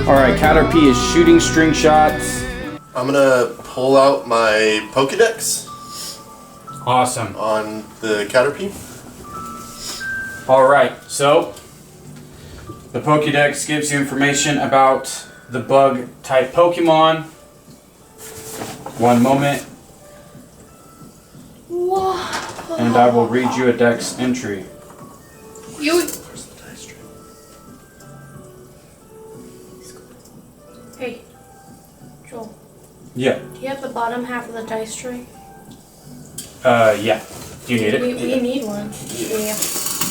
Alright, T.L.P.C is shooting string shots. I'm gonna pull out my Pokédex. Awesome. On the T.L.P.C. Alright, so the Pokédex gives you information about the bug type Pokemon. One moment. Whoa. And I will read you a dex entry. Where's the dice tray? Hey, Joel. Yeah. Do you have the bottom half of the dice tray? Yeah. Do you need it? We need one. Yeah.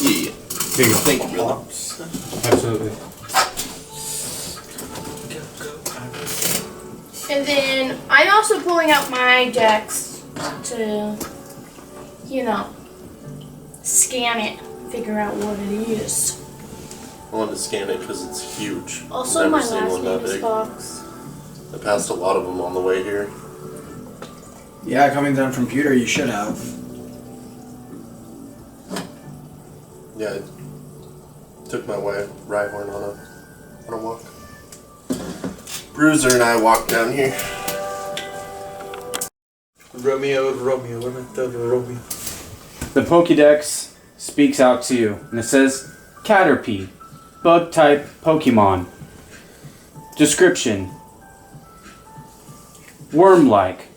Yeah. Here you go. Thank you, brother. Absolutely. And then I'm also pulling out my dex to, you know, scan it, figure out what it is. I wanted to scan it because it's huge. Also, Never my seen last one name that is big. Fox. I passed a lot of them on the way here. Yeah, coming down from Pewter, you should have. Yeah, I took my ride horn on a walk. Bruiser and I walked down here. Romeo, Romeo. The Pokédex speaks out to you, and it says, T.L.P.C, bug type Pokemon. Description: worm-like.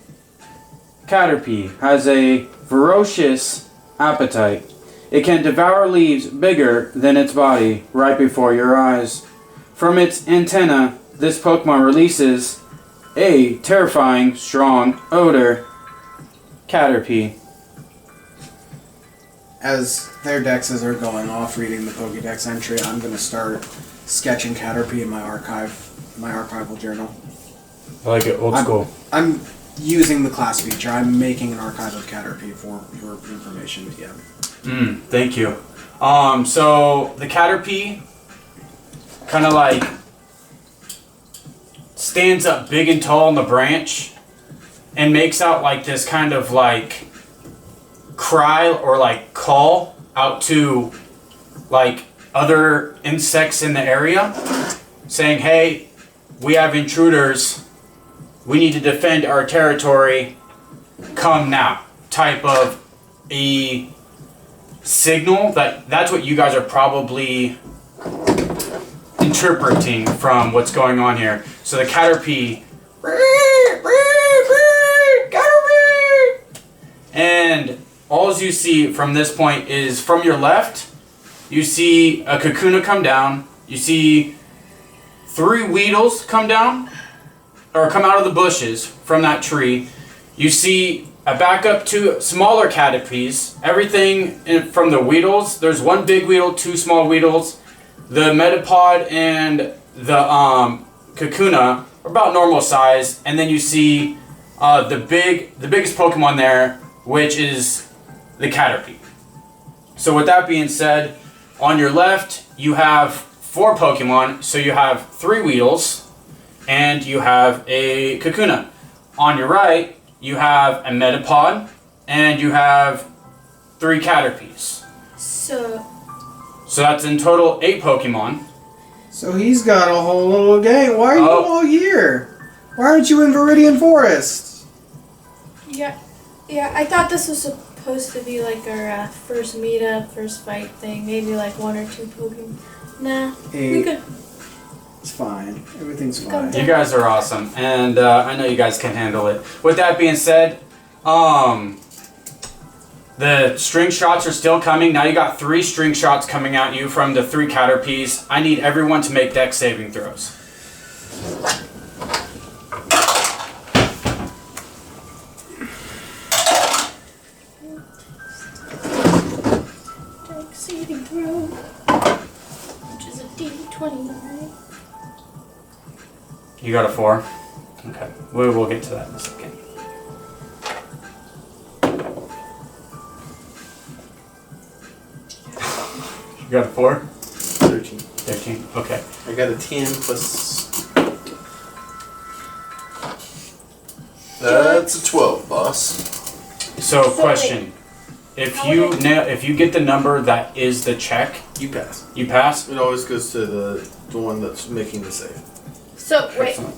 T.L.P.C has a ferocious appetite. It can devour leaves bigger than its body right before your eyes. From its antenna, this Pokemon releases a terrifying, strong odor. T.L.P.C. As their dexes are going off reading the Pokédex entry, I'm going to start sketching T.L.P.C in my archival journal. I like it, old school. I'm using the class feature. I'm making an archive of T.L.P.C for your information. Yeah. Thank you. So the T.L.P.C kind of like stands up big and tall on the branch and makes out like this kind of like cry or like call out to like other insects in the area, saying, hey, we have intruders, we need to defend our territory, come now, type of a signal. That's what you guys are probably interpreting from what's going on here. So the T.L.P.C, and all you see from this point is from your left, you see a Kakuna come down, you see 3 Weedles come down, or come out of the bushes from that tree. You see a backup 2 smaller T.L.P.Cs. Everything from the Weedles, there's 1 big Weedle, 2 small Weedles. The Metapod and the Kakuna are about normal size, and then you see the biggest Pokemon there, which is the T.L.P.C. So with that being said, on your left you have 4 Pokemon, so you have 3 Weedles and you have a Kakuna. On your right you have a Metapod and you have 3 T.L.P.Cs. So that's in total 8 Pokemon. So he's got a whole little gang. Why are you all here? Why aren't you in Viridian Forest? Yeah, I thought this was supposed to be like our first meetup, first fight thing. Maybe like 1 or 2 Pokemon. Nah, we good. It's fine. Everything's fine. You guys are awesome, and I know you guys can handle it. With that being said, the string shots are still coming. Now you got 3 string shots coming at you from the 3 T.L.P.Cs. I need everyone to make dex saving throws. Dex saving throw, which is a D20. You got a 4? Okay, we'll get to that in a second. You got a 4? 13. 13, okay. I got a 10 plus... That's a 12, boss. So question. If you get the number that is the check, You pass. you pass? It always goes to the one that's making the save. So, wait. Excellent.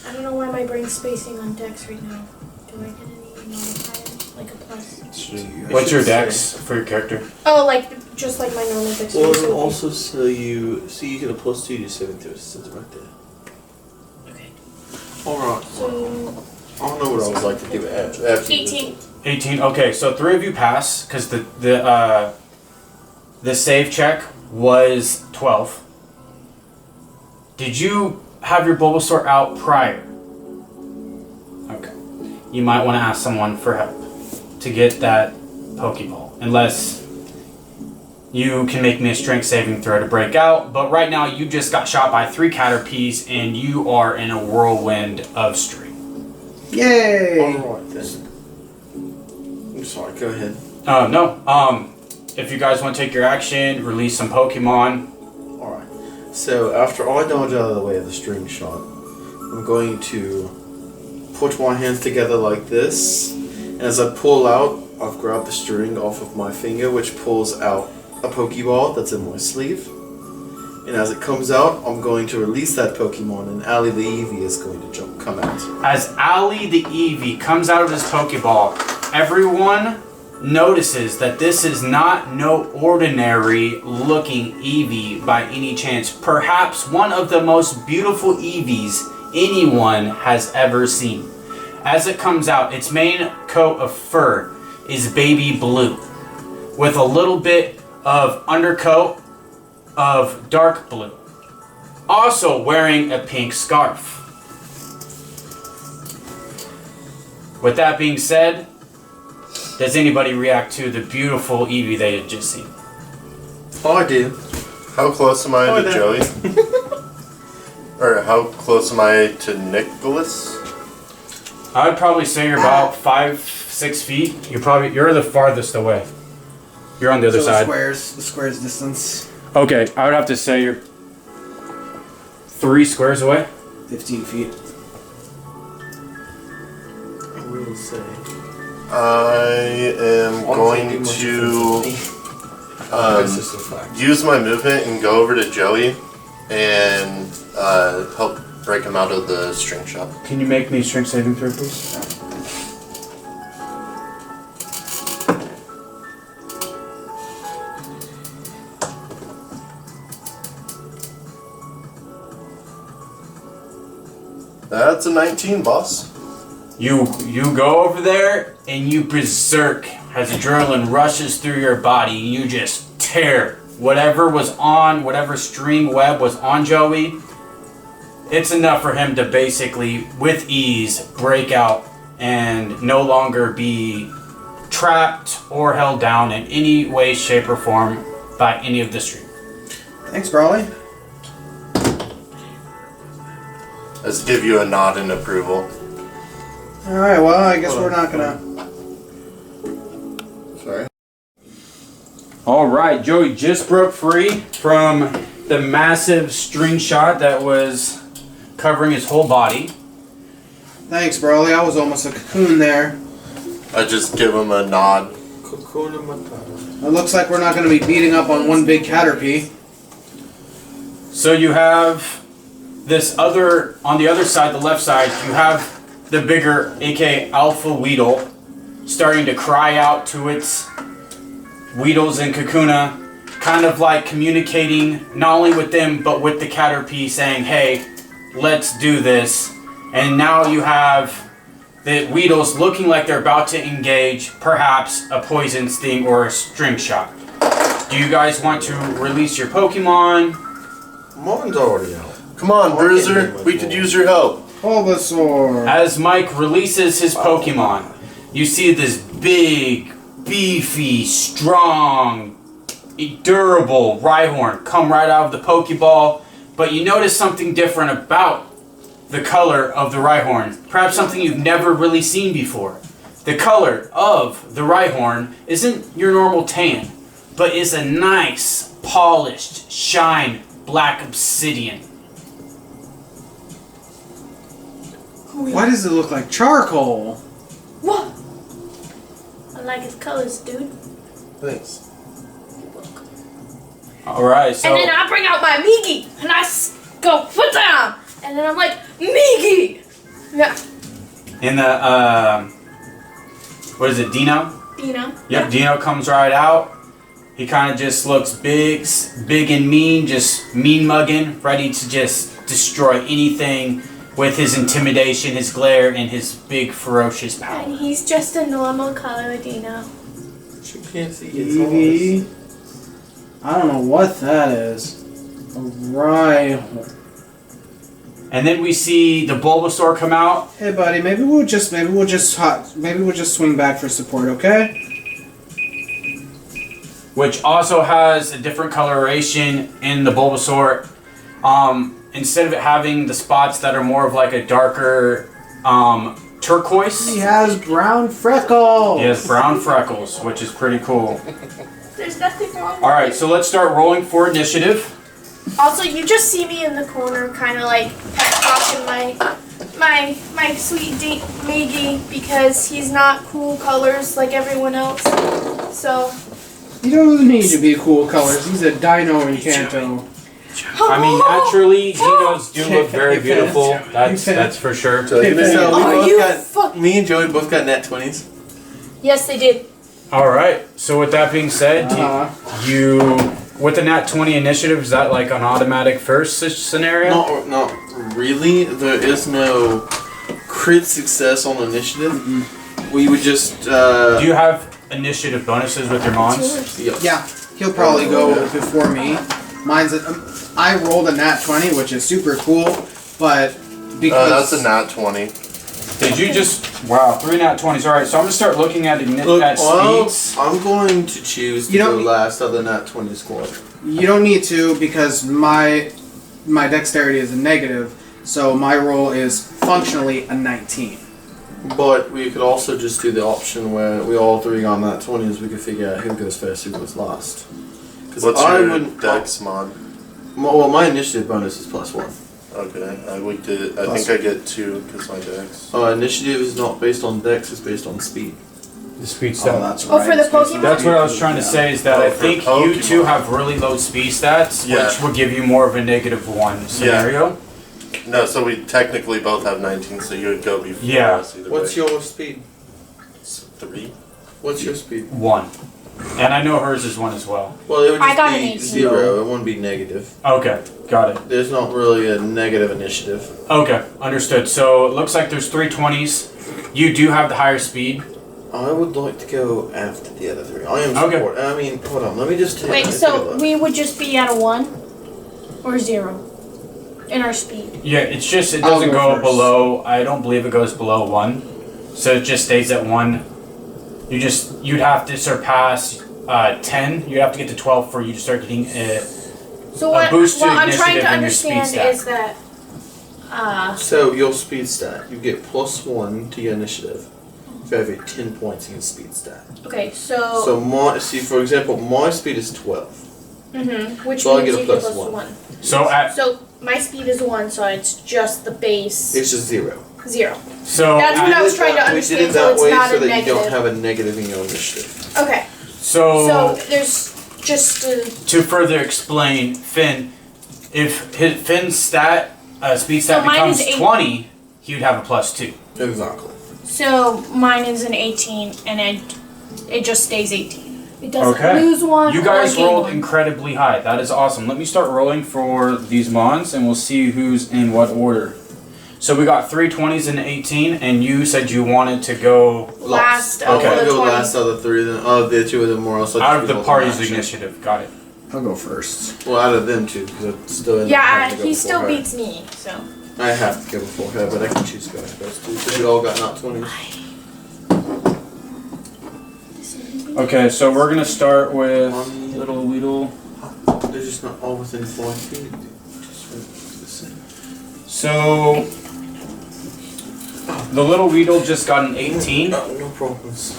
I don't know why my brain's spacing on Dex right now. Do I get any modifier? Like a plus? What's your dex for your character? Oh, like, just like my normal Dex. Well, it'll also so you get a plus 2 to 7 to resistance right there. Okay. Alright. So, I don't know what I would like to do after 18. 18. Okay, so 3 of you pass because the save check was 12. Did you have your Bulbasaur out prior? Okay. You might want to ask someone for help to get that Pokeball, unless you can make me a strength saving throw to break out. But right now, you just got shot by 3 Caterpies, and you are in a whirlwind of string. Yay! Alright then. I'm sorry, go ahead. No. If you guys want to take your action, release some Pokemon. Alright. So after I dodge out of the way of the string shot, I'm going to put my hands together like this. And as I pull out, I've grabbed the string off of my finger, which pulls out a Pokeball that's in my sleeve. And as it comes out, I'm going to release that Pokemon, and Ali the Eevee is going to come out. As Ali the Eevee comes out of his Pokeball, everyone notices that this is not no ordinary looking Eevee by any chance. Perhaps one of the most beautiful Eevees anyone has ever seen. As it comes out, its main coat of fur is baby blue, with a little bit of undercoat of dark blue. Also wearing a pink scarf. With that being said, does anybody react to the beautiful Eevee they had just seen? Oh, I do. How close am I to Joey? Or how close am I to Nicholas? I'd probably say you're about 5-6 feet. You're the farthest away. You're on the other So side. the squares distance. Okay, I would have to say you're 3 squares away. 15 feet. I will say. I am going to use my movement and go over to Joey and help break him out of the string shot. Can you make me a strength saving throw, please? That's a 19, boss. You go over there and you berserk as adrenaline rushes through your body. You just tear whatever string web was on Joey. It's enough for him to basically, with ease, break out and no longer be trapped or held down in any way, shape, or form by any of the string. Thanks, Brawley. Let's give you a nod in approval. Alright, well, I guess we're not gonna... Sorry. Alright, Joey just broke free from the massive string shot that was covering his whole body. Thanks, Brawley. I was almost a cocoon there. I just give him a nod. Cocoon Matata. It looks like we're not gonna be beating up on one big Caterpie. So you have this other, on the other side, the left side, you have the bigger, aka Alpha Weedle, starting to cry out to its Weedles and Kakuna, kind of like communicating not only with them, but with the Caterpie, saying, hey, let's do this. And now you have the Weedles looking like they're about to engage, perhaps a poison sting or a string shot. Do you guys want to release your Pokemon? Mine's already out. Come on, Bruiser. We could use your help. Bulbasaur. As Mike releases his Pokemon, you see this big, beefy, strong, durable Rhyhorn come right out of the Pokeball, but you notice something different about the color of the Rhyhorn. Perhaps something you've never really seen before. The color of the Rhyhorn isn't your normal tan, but is a nice, polished, shine black obsidian. Why does it look like charcoal? What? I like his colors, dude. Thanks. Alright, so... And then I bring out my Migi, and I go, foot down! And then I'm like, Miggy! Yeah. In the, what is it, Dino? Dino. Yep, Dino comes right out. He kind of just looks big and mean, just mean mugging, ready to just destroy anything with his intimidation, his glare, and his big ferocious power. And he's just a normal color Dino. You can't see Eevee. I don't know what that is. Right. And then we see the Bulbasaur come out. Hey, buddy. Maybe we'll just swing back for support, okay? Which also has a different coloration in the Bulbasaur. Instead of it having the spots that are more of like a darker turquoise, He has brown freckles. he has brown freckles, which is pretty cool. There's nothing wrong with Alright, so let's start rolling for initiative. Also, you just see me in the corner, kind of like pep talking my sweet Miggy because he's not cool colors like everyone else. So. He doesn't need to be cool colors. He's a dino in Kanto. I mean, naturally, Dinos do look very beautiful. That's for sure. So we Oh, you both got, me and Joey both got nat 20s. Yes, they did. Alright, so with that being said, you with the Nat 20 initiative, is that like an automatic first scenario? Not really. There is no crit success on initiative. We would just. Do you have initiative bonuses with your mons? Yeah, he'll probably go before me. Mine's I rolled a nat 20, which is super cool, but because that's a nat 20. Did you just... Wow, 3 nat 20s. Alright, so I'm going to start looking at speeds. I'm going to choose to go last of the nat 20 squad. You don't need to because my dexterity is a negative, so my roll is functionally a 19. But we could also just do the option where we all three got nat 20s. We could figure out who goes first, who goes last. What's your dex mod? Well, my initiative bonus is +1. Okay, I think I get 2 because my dex. Initiative is not based on dex, it's based on speed. The speed stat. That's right. Oh, for the Pokemon? That's what I was trying to say, is that I think you two have really low speed stats, which will give you more of a -1 scenario. No, so we technically both have 19, so you would go before us either What's way. your speed? 3. What's your speed? 1. And I know hers is 1 as well. Well, it would I got just an be 18. 0. It wouldn't be negative. Okay, got it. There's not really a negative initiative. Okay, understood. So it looks like there's 3 20s. You do have the higher speed. I would like to go after the other 3. I am support. I mean, hold on. Let me just take. Wait, so we would just be at a 1 or 0 in our speed? Yeah, it's just, it doesn't go below, I don't believe it goes below 1. So it just stays at 1. You'd have to surpass 10. You'd have to get to 12 for you to start getting So what, boost to what I'm trying initiative to and your speed understand stat. is that So your speed stat, you get +1 to your initiative for every 10 points in your speed stat. okay, so For example, my speed is 12. which so I means get a you get +1. So my speed is 1, so it's just the base It's just 0. 0. So That's what I was trying to We did understand. it that So it's way not so a that negative. you don't have a negative in your initiative. Okay, So so there's just to further explain, Finn, if Finn's speed stat So mine becomes is 8. 20, he would have a +2. Exactly. so mine is an 18, and it just stays 18. It doesn't Okay. lose 1. You guys or gain rolled 1. incredibly high. That is awesome. Let me start rolling for these mons, and we'll see who's in what order. So we got 3 20s and 18, and you said you wanted to go Last I of want to the go 20. last of the 3. Then the 2 of them more else. out of the party's initiative. Got it. I'll go first. Well, out of them 2, because I'm still in. Yeah, he still beats me, so. I have to go before her, but I can choose to go first too. Because we all got not 20s. Okay, so we're gonna start with Little Weedle. They're just not all within 4 feet. So the Little Weedle just got an 18. No problems.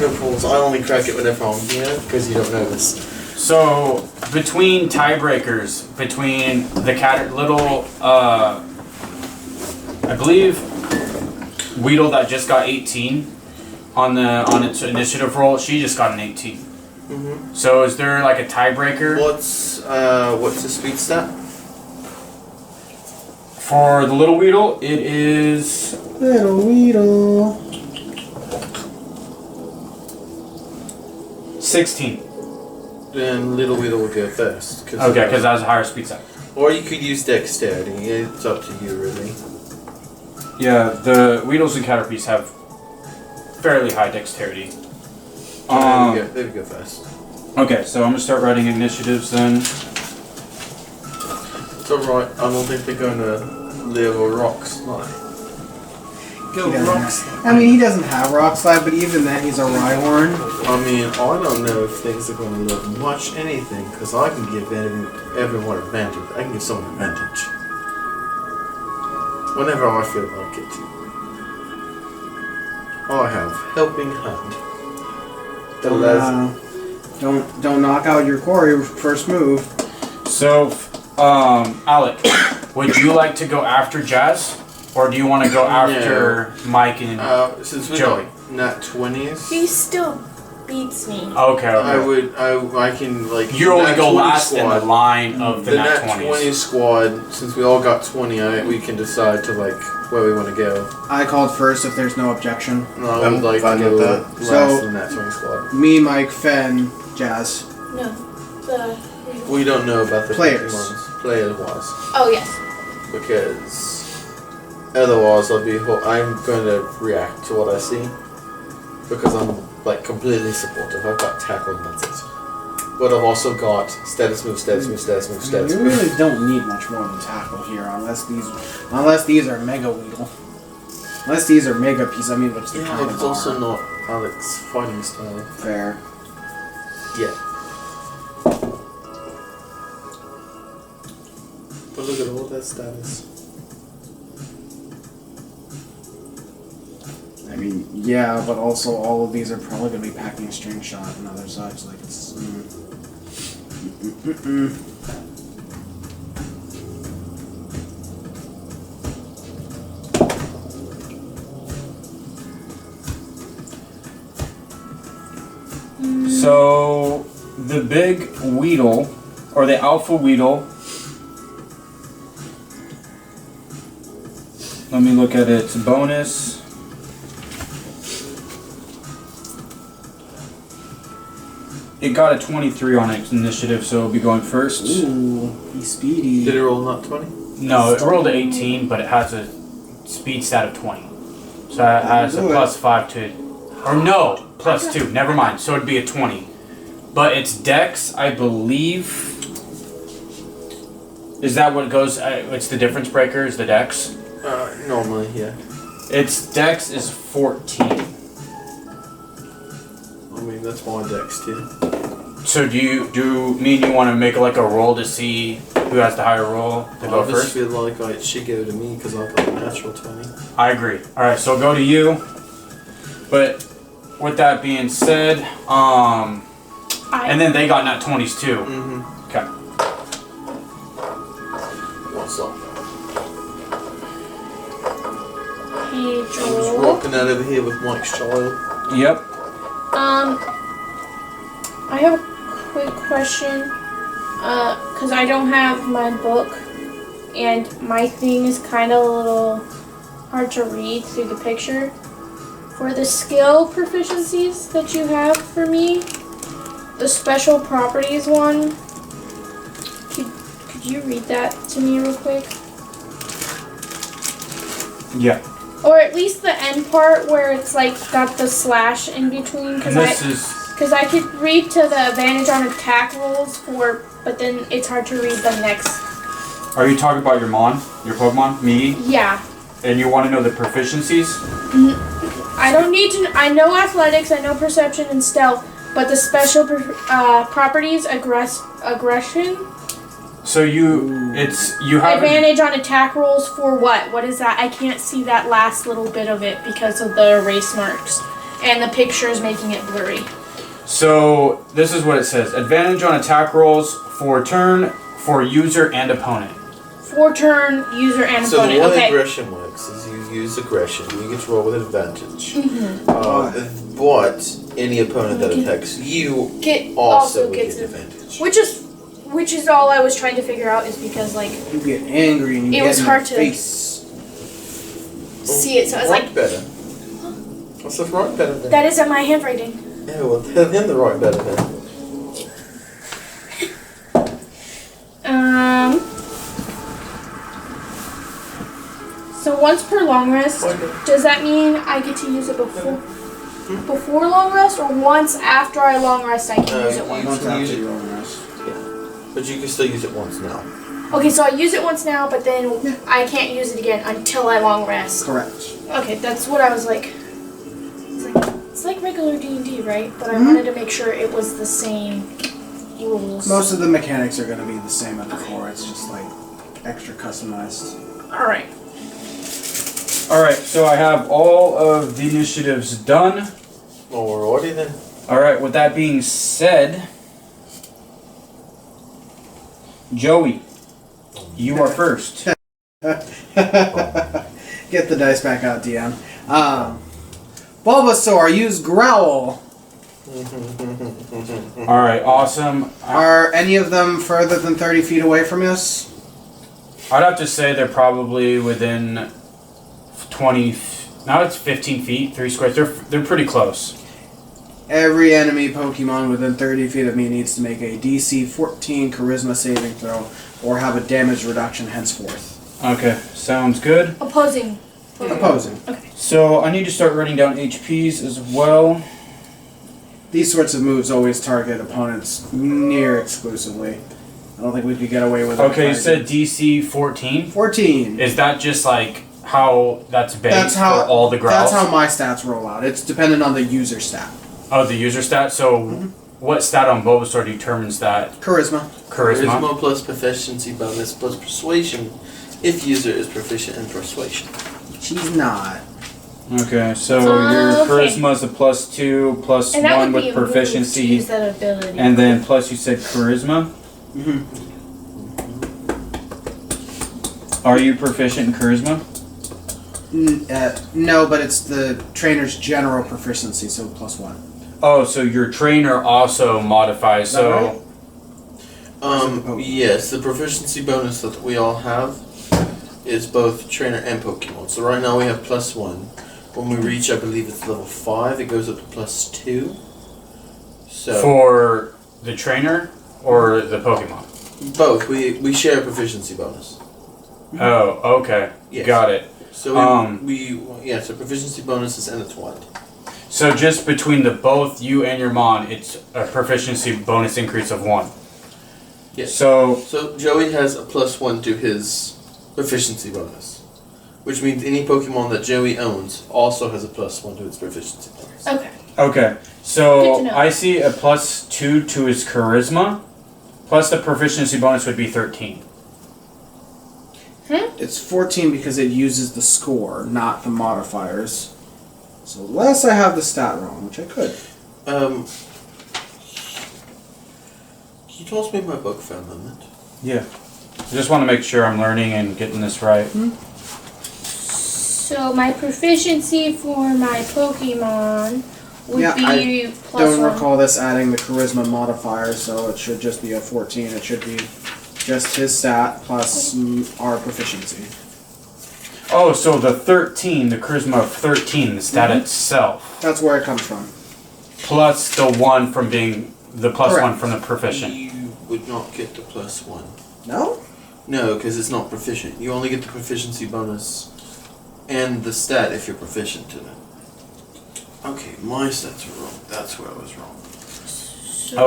No problems. I only crack it whenever I'm here because you don't know this. So between tiebreakers, between the little, I believe Weedle that just got 18 on its initiative roll, she just got an 18. So is there like a tiebreaker? What's the speed stat? For the little Weedle, it is Little Weedle. 16. Then Little Weedle will go first. Okay, because that was a higher speed side. Or you could use dexterity. It's up to you, really. Yeah, the Weedles and Caterpies have fairly high dexterity. There we go first. Okay, so I'm gonna start writing initiatives then. It's alright. I don't think they're going to live a rock slide. Go He doesn't rock have- slide. I mean, he doesn't have Rock Slide, but even then, he's a Rhyhorn. I mean, I don't know if things are going to live much anything, because I can give everyone advantage. I can give someone advantage. Whenever I feel like it. I have Helping Hand. Don't knock out your quarry first move. So, Alec, would you like to go after Jazz? Or do you want to go after Mike and Since we Joey? got nat 20s, He still beats me. Okay, I okay. I can like. You only nat go 20 last in the line of the nat 20 20s. squad. Since we all got 20, we can decide to like where we want to go. I called first if there's no objection. And I I'm would like to fine go with that. last So- in the nat 20 squad. Me, Mike, Fen, Jazz. No. The. We don't know about the Players. Pokemons, players-wise, Oh, yes. because otherwise I'm going to react to what I see, because I'm like completely supportive. I've got tackle and that's it. But I've also got status move, status move, status move, status You move. really don't need much more than tackle here, unless these are Mega Weedle. Unless these are Mega Piece. I mean, which they Yeah, kind but of it's also are. not Alex's fighting style. Fair. Yeah. But look at all that status. I mean, yeah, but also all of these are probably going to be packing a string shot and other such. Like it's. So, the big Weedle, or the Alpha Weedle, let me look at its bonus. It got a 23 on its initiative, so it'll be going first. Ooh, he's speedy. Did it roll not 20? No, it rolled an 18, but it has a speed stat of 20. So it has a Do it. plus 5 to... Or no, plus 2. Never mind. So it'd be a 20. But its dex, I believe... Is that what goes... it's the difference breaker, is the dex? Normally, yeah. Its dex is 14. I mean, that's my dex too. So do you mean you want to make like a roll to see who has the higher roll to go I just first? feel like it should go to me because I got a natural 20. I agree. Alright, so go to you. But with that being said, and then they got nat 20s too. Mm-hmm. Okay. What's up? Hey, I'm just Joel. walking out over here with Mike's child. Yep. I have a quick question. Because I don't have my book, and my thing is kind of a little hard to read through the picture. For the skill proficiencies that you have for me, the special properties one, could you read that to me real quick? Yeah. Or at least the end part where it's like got the slash in between. And this is... Because I could read to the advantage on attack rolls but then it's hard to read the next. Are you talking about your Pokemon, Mii? Yeah. And you want to know the proficiencies? I don't need to. I know athletics, I know perception and stealth, but the special properties, aggression, So you have advantage on attack rolls for what? What is that? I can't see that last little bit of it because of the erase marks. And the picture is making it blurry. So this is what it says: advantage on attack rolls for turn for user and opponent. For turn, user and So opponent. the way Okay. aggression works is you use aggression, you get to roll with advantage. Mm-hmm. But any opponent that attacks you Also would gets get it. advantage. Which is which is all I was trying to figure out, is because like You get angry and you It get was in hard their to- face. see it, so I was Right like, better. What's the right better then? that isn't my handwriting. Yeah, well, tell him the right better then. So once per long rest, does that mean I get to use it before long rest, or once after I long rest I can use it you once? Once can after use it. you long rest. But you can still use it once now. Okay, so I use it once now, but then I can't use it again until I long rest. Correct. Okay, that's what I was like. It's like regular D&D, right? But I wanted to make sure it was the same rules. Most of the mechanics are going to be the same as before. It's just like extra customized. All right. Alright, so I have all of the initiatives done. Alrighty then. Alright, with that being said, Joey, you are first. Get the dice back out, DM. Bulbasaur, use Growl. Alright, awesome. Are any of them further than 30 feet away from us? I'd have to say they're probably within 20. Now it's 15 feet, 3 squares. They're pretty close. Every enemy Pokemon within 30 feet of me needs to make a DC 14 Charisma saving throw or have a damage reduction henceforth. Okay, sounds good. Opposing. Opposing. Okay. So I need to start writing down HPs as well. These sorts of moves always target opponents near exclusively. I don't think we could get away with it. Okay, you said DC 14. 14. Is that just like how that's based That's how for all the growls? That's how my stats roll out. It's dependent on the user stat. Oh, the user stat. So, what stat on Bulbasaur determines that? Charisma. Charisma. Plus proficiency bonus plus persuasion if user is proficient in persuasion. She's not. Okay, so your Okay. charisma is a +2, plus And that 1 would be with a move to proficiency, use that ability. and then plus you said charisma. Mm-hmm. Are you proficient in charisma? No, but it's the trainer's general proficiency, so +1. Oh, so your trainer also modifies. Is that So, right? Yes, the proficiency bonus that we all have is both trainer and Pokemon. So right now we have +1. When we reach, I believe it's level 5, it goes up to +2. So for the trainer or the Pokemon? both. We share a proficiency bonus. Oh, okay, Yes. got it. So so proficiency bonus is intertwined. So just between the both you and your Mon, it's a proficiency bonus increase of 1. Yes. So So Joey has a +1 to his proficiency bonus, which means any Pokemon that Joey owns also has a +1 to its proficiency bonus. Okay. okay, Good so to know. I see a +2 to his charisma, plus the proficiency bonus would be 13. It's 14 because it uses the score, not the modifiers. So unless I have the stat wrong, which I could. Can you toss me my book for a moment? Yeah. I just want to make sure I'm learning and getting this right. So my proficiency for my Pokemon would Yeah, be I plus Don't 1. recall this adding the charisma modifier, so it should just be a 14. It should be just his stat plus our proficiency. Oh, so the 13, the charisma of 13, the stat itself, That's where it comes from. plus the 1 from being the +1 Correct. from the proficient. You would not get the +1. No? No, because it's not proficient. You only get the proficiency bonus and the stat if you're proficient to it. Okay, my stats are wrong. That's where I was wrong.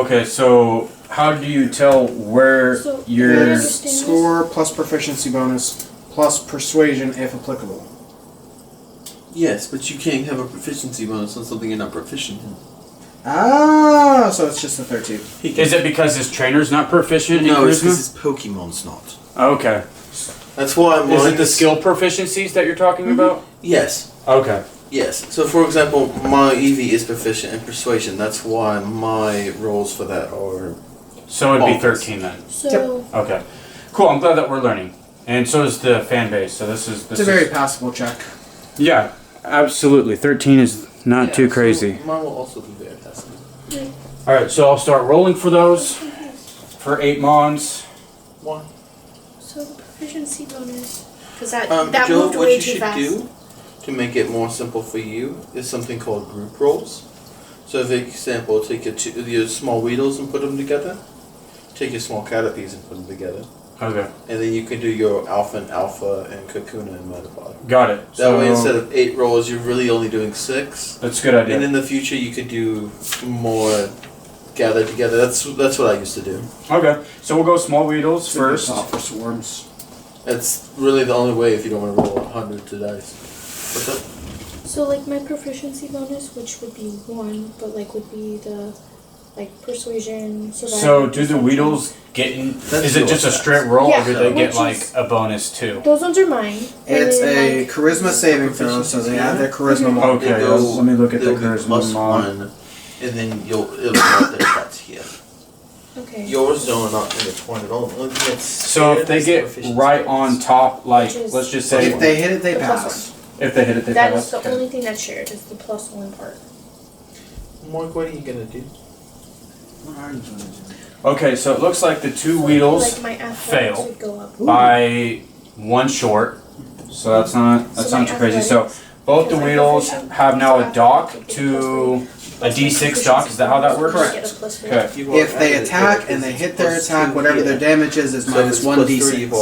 Okay, so how do you tell where So- your Your- It's understand this? score plus proficiency bonus plus persuasion if applicable. Yes, but you can't have a proficiency bonus on something you're not proficient in. Ah, so it's just a 13. Is it because his trainer's not proficient No, in it's because charisma? his Pokemon's not. Okay. That's why mine Is it the skill proficiencies that you're talking about? Yes. Okay. Yes. So, for example, my Eevee is proficient in persuasion. That's why my rolls for that are. So it'd be Bonkers. 13 then. So Okay. Cool, I'm glad that we're learning. And so is the fan base. So this is It's a very passable check. Yeah, absolutely. 13 is not Yeah, too so crazy. mine will also be very passive. Alright, so I'll start rolling for those. for 8 mons. One. So the proficiency bonus. Because that Joe, moved what way you too should fast. do to make it more simple for you is something called group rolls. So, for example, take your small Weedles and put them together. Take your small Caterpies and put them together. Okay. And then you can do your Alpha and Kakuna and Metapod. Got it. That way, instead of 8 rolls, you're really only doing 6. That's a good idea. And in the future, you could do more gathered together. That's what I used to do. Okay. So we'll go small Weedles first. For swarms. That's really the only way if you don't want to roll 100 to dice. What's up? So like my proficiency bonus, which would be 1, but like would be the like persuasion, survival. So do the perception. Weedles get in? That's Is it just a yours. straight roll, Yeah, or do they get which like is- a bonus too? Those ones are mine. And It's then, a like, charisma saving throw, so they add their charisma mod. Okay, They go- let me look at the they'll be charisma mod. +1, and then it'll add their stats here. okay. Yours don't not in the 20 at all. The only thing that's So if they get right on top, like Which is- let's just say If they hit it, they The plus pass. if they hit it, they That pass. is the Okay. only thing that's shared is the +1 part. Mark, what are you gonna do? What are you going to do? Okay, so it looks like the 2 So, Weedles like my athletics fail would go up. by 1 short. So that's not So not too crazy. So athletics, both the because I'm Weedles proficient, have now so a dock athletics to would a D6 dock. Is that how that works? I get a +4. Okay. If they attack and they hit their attack, whatever their damage is minus 1 d6.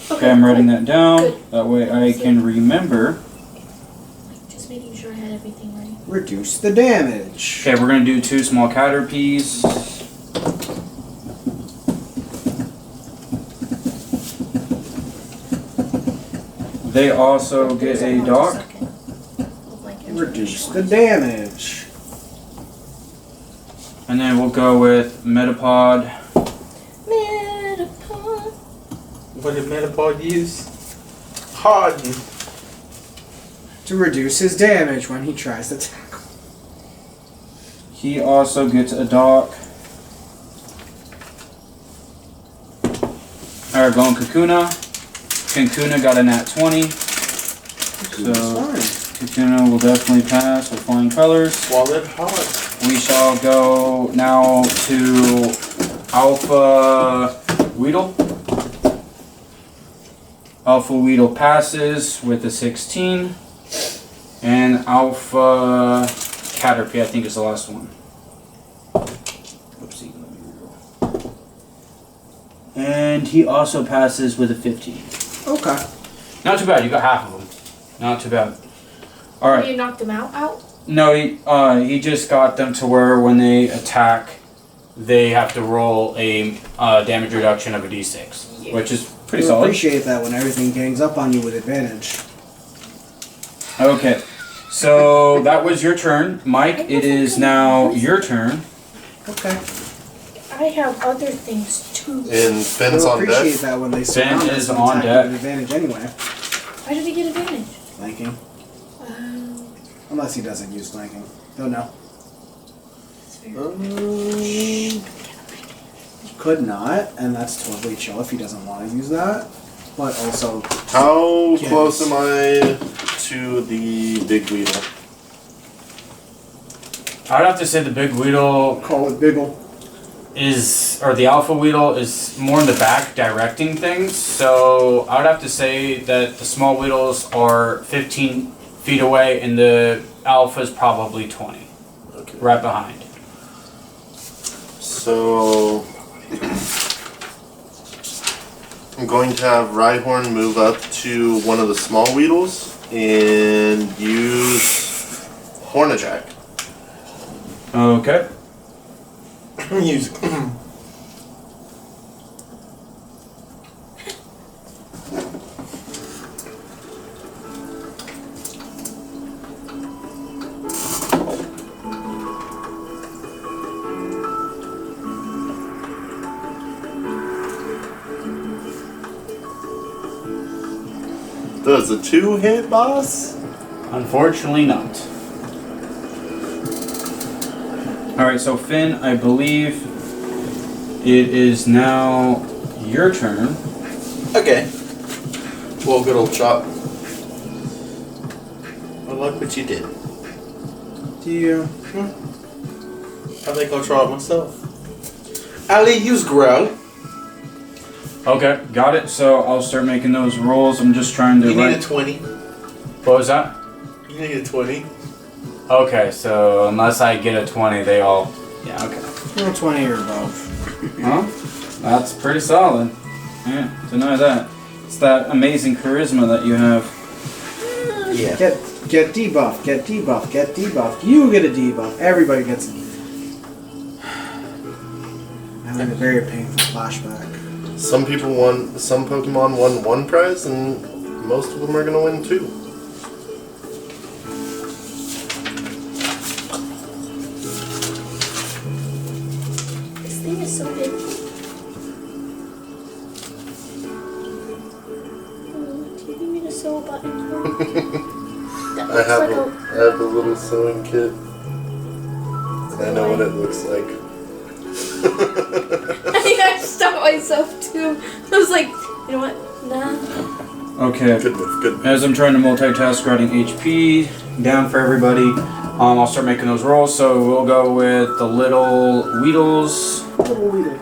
Okay, I'm writing that down. Good. That way I can remember. Just making sure I had everything right. Reduce the damage. Okay, we're gonna do 2 small Caterpies. They also get a dock. Reduce the damage. And then we'll go with Metapod. Metapod. What did Metapod use? Harden. To reduce his damage when he tries to tackle. He also gets a dock. Alright, going Kakuna. Kakuna got a nat 20. So Kakuna will definitely pass with flying colors. Wallet hard. We shall go now to Alpha Weedle. Alpha Weedle passes with a 16. And Alpha Caterpie, I think, is the last one. Oopsie, let me reroll. And he also passes with a 15. Okay. Not too bad, you got half of them. Not too bad. Alright. You knocked them out? No, he just got them to where when they attack, they have to roll a damage reduction of a d6, Yeah. which is pretty You solid. appreciate that when everything gangs up on you with advantage. Okay, so that was your turn, Mike. It is now your turn. Okay. I have other things too. And Finn's You'll on appreciate deck. that when they Finn surround us is and on attack deck. with advantage anyway. Why did he get advantage? Flanking. Unless he doesn't use flanking. Don't know. That's fair. He could not, and that's totally chill if he doesn't want to use that. But also, How Yes. close am I to the big Weedle? I'd have to say the big Weedle call it Biggle. or the Alpha Weedle is more in the back directing things, so I would have to say that the small Weedles are 15 feet away and the Alpha is probably 20, Okay. right behind. So I'm going to have Rhyhorn move up to one of the small Weedles and use Hornajack. Okay. Use. Does a 2 hit, boss? Unfortunately not. Alright, so Finn, I believe it is now your turn. Okay. Well, good old chop. I like what you did. Do you? I think I'll try it myself. Ali, use growl. Okay, got it. So I'll start making those rolls. I'm just trying to. You need a 20. What was that? You need a 20. Okay, so unless I get a 20, they all. Yeah, okay. You're 20 or above. Huh? That's pretty solid. Yeah, deny that. It's that amazing charisma that you have. Yeah. Get debuff, get debuff, get debuff. You get a debuff. Everybody gets it. I'm having a very painful flashback. Some Pokemon won one prize, and most of them are gonna win two. This thing is so big. Do you need me to sew a button here? That I looks have like a little sewing kit. I know what it looks like. I think I stopped myself too. I was like, you know what? Nah. Okay. Good move, good move. As I'm trying to multitask, writing HP down for everybody. I'll start making those rolls. So we'll go with the little Weedles. Little Weedle.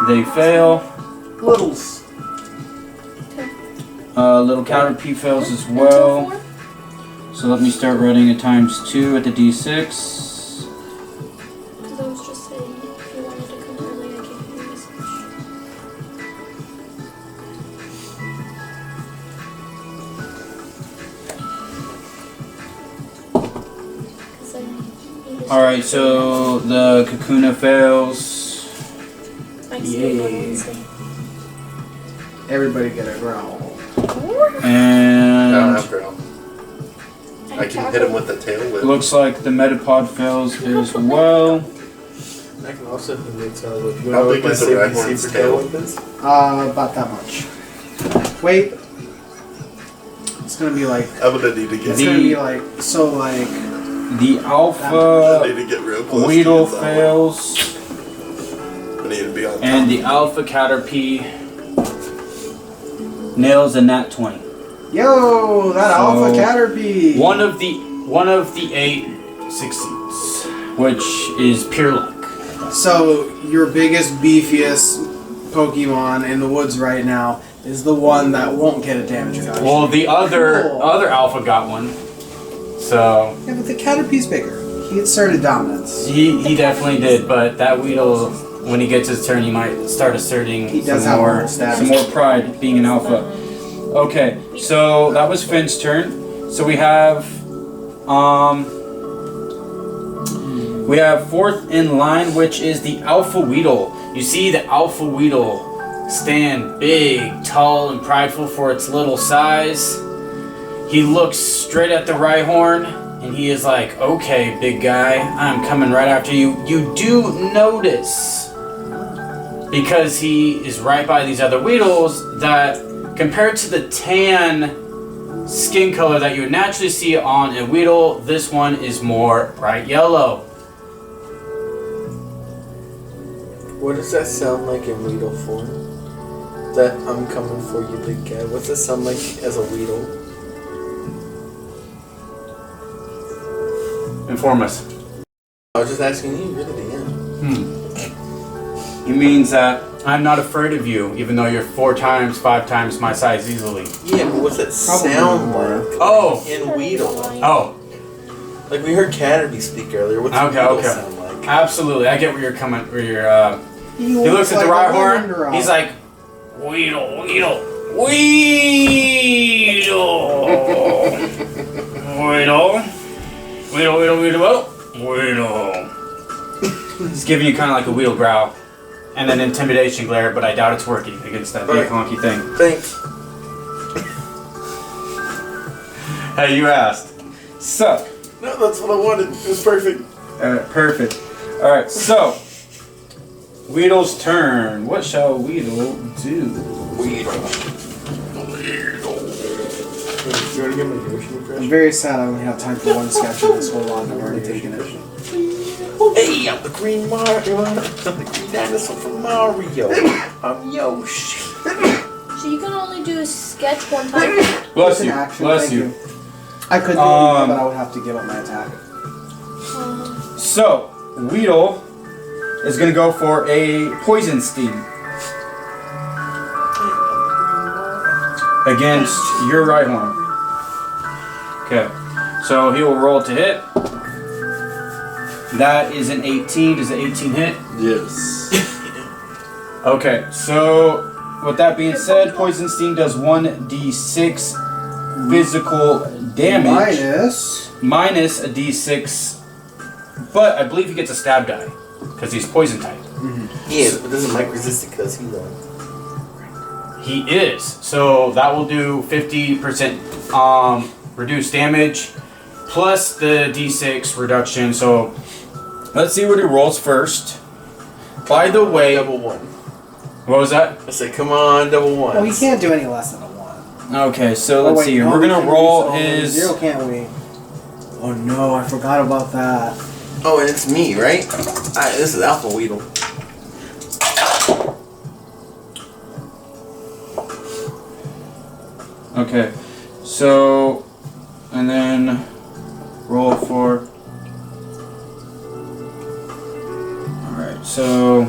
They fail. Littles. Little T.L.P fails as well. So let me start writing a ×2 at the D6. Because I was just saying, if you wanted to come early, I gave you a message. Because I needed Alright, so the Kakuna fails. I see on Wednesday. Everybody get a growl. I don't And have ground. I can hit him with the tail whip. looks like the Metapod fails as well. I can also hit the tail whip. You How know big what is my the safety Rhyhorn's for tail? whip is? About that much. Wait. It's gonna be like. I'm gonna need to get. It's gonna be like so like. The I Alpha need to get real close. Weedle to you, fails. I need to be on top. And the Alpha Caterpie nails a nat 20. Yo, that So, Alpha Caterpie. One of the 8 succeeds, which is pure luck. So your biggest, beefiest Pokemon in the woods right now is the one that won't get a damage reduction. Well, the other Cool. Alpha got one, so Yeah, but the Caterpie's bigger. He asserted dominance. he definitely did. But that Weedle, when he gets his turn, he might start asserting He does some have more more stats. some more pride being an Alpha. Okay, so that was Finn's turn. So we have fourth in line, which is the Alpha Weedle. You see the Alpha Weedle stand big, tall, and prideful for its little size. He looks straight at the Rhyhorn, and he is like, "Okay, big guy, I'm coming right after you." You do notice, because he is right by these other Weedles, that compared to the tan skin color that you would naturally see on a Weedle, this one is more bright yellow. What does that sound like in Weedle form? That I'm coming for you, big guy. What's that sound like as a Weedle? Inform us. I was just asking you, you're the DM. He means that I'm not afraid of you, even though you're 4 times, 5 times my size easily. Yeah, but what's that Probably sound more. like Oh! in Weedle? Oh, Like we heard Caterpie speak earlier. What's Okay, Weedle okay. sound like? absolutely. I get where you're coming. Where you're. He looks at the Rhyhorn. He's like, Weedle, Weedle, Weedle, Weedle, Weedle, Weedle, Weedle, Weedle. He's giving you kind of like a Weedle growl, and then intimidation glare, but I doubt it's working against that big honky thing. Thanks. Hey, you asked. So, No, that's what I wanted. It was perfect. perfect. All right, so Weedle's turn. What shall Weedle do? Weedle. You want to get my Yoshi I'm impression? very sad I only have time for one sketch of this whole lot. I've already taken it. Hey, I'm the green Mario. I'm the green dinosaur from Mario. I'm Yoshi. So you can only do a sketch one time? Bless It's an you. action, Bless thank you. I could do it, but I would have to give up my attack. So, Weedle is going to go for a poison sting against your Rhyhorn. Okay, so he will roll to hit. That is an 18. Does the 18 hit? Yes. Okay, so with that being said, Poison Sting does 1d6 physical damage. Minus a d6, but I believe he gets a stab die because he's poison type. Yes, but doesn't Mike resist it because he's He is. So that will do 50% reduced damage plus the d6 reduction. So let's see what he rolls first. By the way, double one. What was that? I said, come on, double one. Well, he can't do any less than a 1. Okay, so let's see. We're gonna roll his 0, can't we? Oh no, I forgot about that. Oh, and it's me, right? Alright, this is Alpha Weedle. Okay, so and then roll for. All right, so.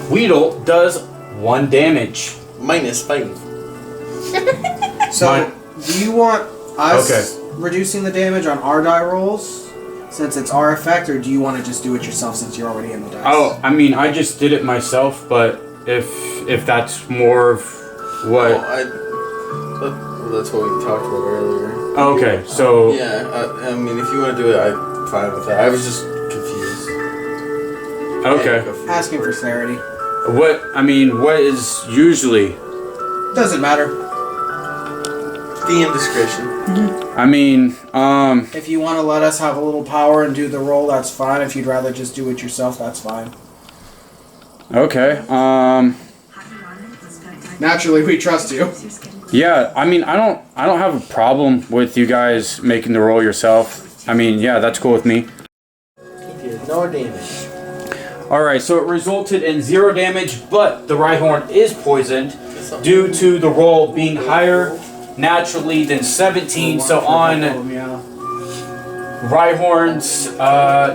Weedle does 1 damage. Minus 5. So, do you want us Okay. reducing the damage on our die rolls? Since it's our effect, or do you want to just do it yourself since you're already in the dice? Oh, I mean, I just did it myself, but if that's more of what. That's what we talked about earlier. Okay, so. Yeah, I mean, if you want to do it, I'm fine with that. I was just confused. Okay. Asking for clarity. What is usually? Doesn't matter. DM discretion. I mean, If you want to let us have a little power and do the roll, that's fine. If you'd rather just do it yourself, that's fine. okay, Naturally, we trust you. yeah, I mean, I don't have a problem with you guys making the roll yourself. I mean, yeah, that's cool with me. He did no damage. Alright, so it resulted in 0 damage, but the Rhyhorn is poisoned due to the roll being higher naturally than 17. So on Rhyhorn's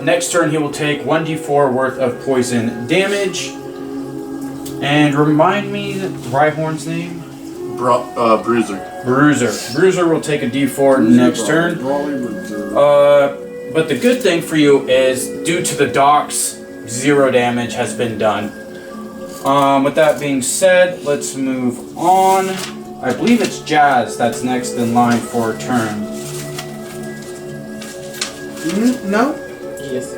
next turn, he will take 1d4 worth of poison damage. And remind me Rhyhorn's name? Bruiser. Bruiser. Bruiser will take a d4 next turn. But the good thing for you is, due to the docks, 0 damage has been done. With that being said, let's move on. I believe it's Jazz that's next in line for a turn. No? Yes.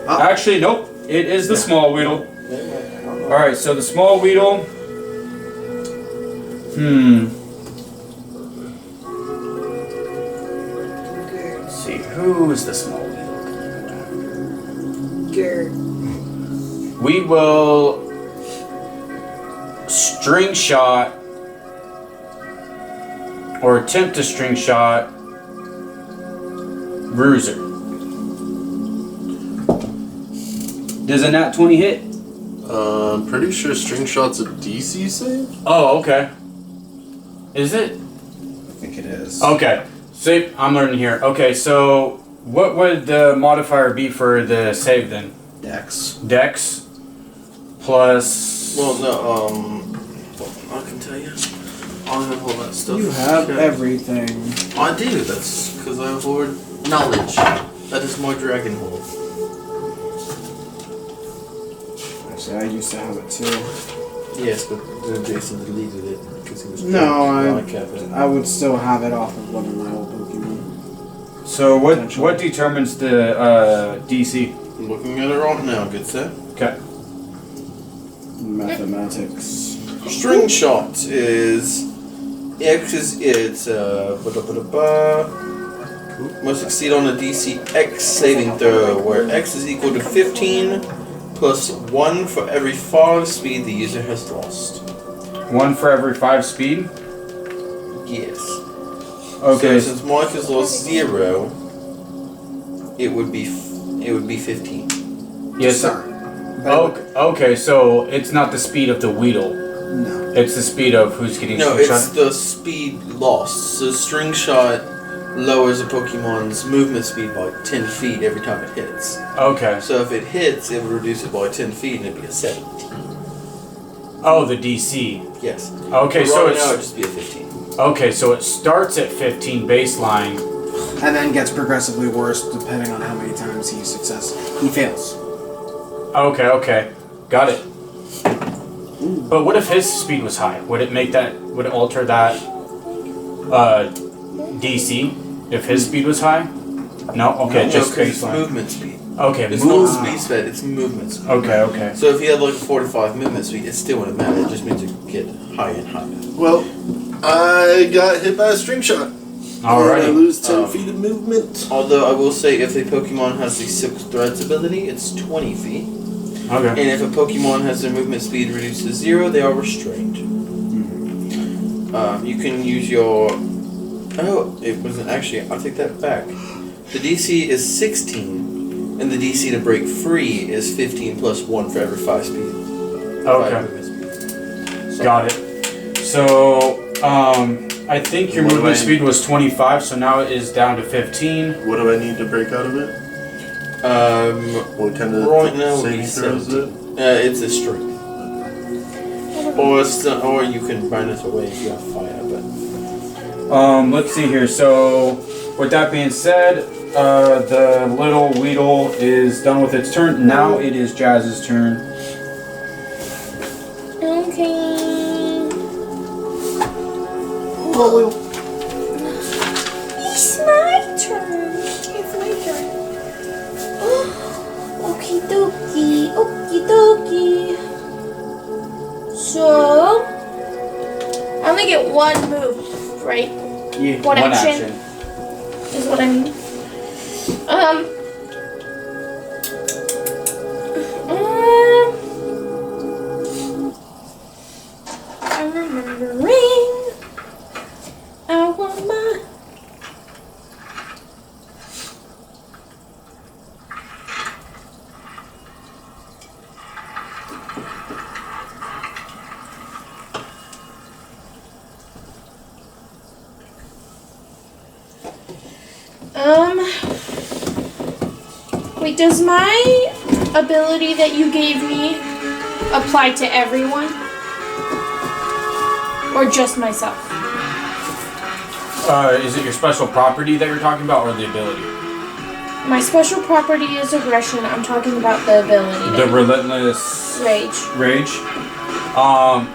Actually, nope. It is the small Weedle. Alright, so the small Weedle. Let's see, who is the small Weedle? We will string shot or attempt to string shot Bruiser. Does a nat 20 hit? I'm pretty sure string shot's a DC save. Oh, okay. Is it? I think it is. Okay. See, I'm learning here. Okay, so what would the modifier be for the save then? Dex. Dex plus. Well, no, I can tell you. I have all that stuff. You have Okay. everything. I do, that's because I hoard knowledge. That is my dragon hole. Actually, I used to have it too. Yes, but then Jason deleted it because he was No, I I would still have it off of one of my old Pokemon. So what determines the DC? I'm looking at it right now, good sir. Okay. Mathematics. String shot is X is must succeed on a DC X saving throw, where X is equal to 15 plus 1 for every 5 speed the user has lost. 1 for every 5 speed? Yes. Okay. So since Mike has lost 0, it would be 15. Yes, sir. Okay, so it's not the speed of the Weedle. No. It's the speed of who's getting No, string it's shot. the speed lost. So string shot lowers a Pokemon's movement speed by 10 feet every time it hits. Okay. So if it hits, it would reduce it by 10 feet and it'd be a 17. Oh, the DC. Yes. Okay, But so right it's now it'd just be a 15. okay. So it starts at 15 baseline. And then gets progressively worse depending on how many times he fails. Okay. Got it. But what if his speed was high? Would it alter that DC if his speed was high? No? Okay, just 'cause it's baseline. movement speed. Okay, It's move. not speed sped, it's movement speed. Okay. So if you had like a 45 movement speed, it still wouldn't matter. It just means it get higher and higher. Well, I got hit by a string shot. And I Alrighty. lose 10 feet of movement. Although I will say, if a Pokemon has the Silk Threads ability, it's 20 feet. Okay. And if a Pokemon has their movement speed reduced to 0, they are restrained. You can use your... Oh, it wasn't actually... I'll take that back. The DC is 16, and the DC to break free is 15 plus 1 for every 5 speed. Okay. Movement speed. So, Got it. So, I think your What do movement I- speed was 25, so now it is down to 15. What do I need to break out of it? What kind of Right now, saving it's throw is it? it's a strength. Or you can burn it away if you have fire, but... Let's see here. So, with that being said, the little Weedle is done with its turn. Now it is Jazz's turn. Okay. It's my turn. It's my turn. Okie dokie. So, I only get one move, right? Yeah, One action. Is what I mean. I'm remembering. I want my. Wait, does my ability that you gave me apply to everyone? Or just myself? Is it your special property that you're talking about, or the ability? My special property is aggression. I'm talking about the ability. The relentless Rage.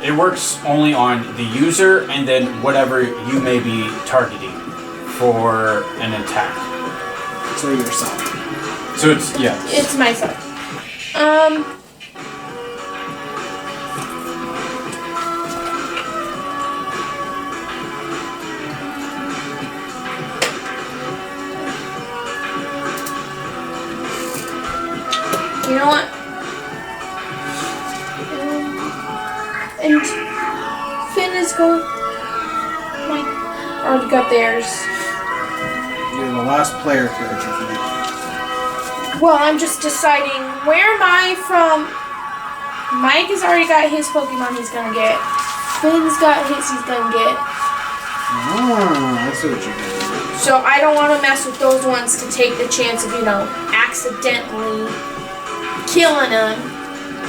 It works only on the user and then whatever you may be targeting for an attack. So yourself. So it's It's myself. You know what? And Finn is going. Already got theirs. You're the last player character for me. Well, I'm just deciding where am I from. Mike has already got his Pokemon he's gonna get. Finn's got his he's gonna get. I see what you're doing. So I don't want to mess with those ones to take the chance of, accidentally killing them.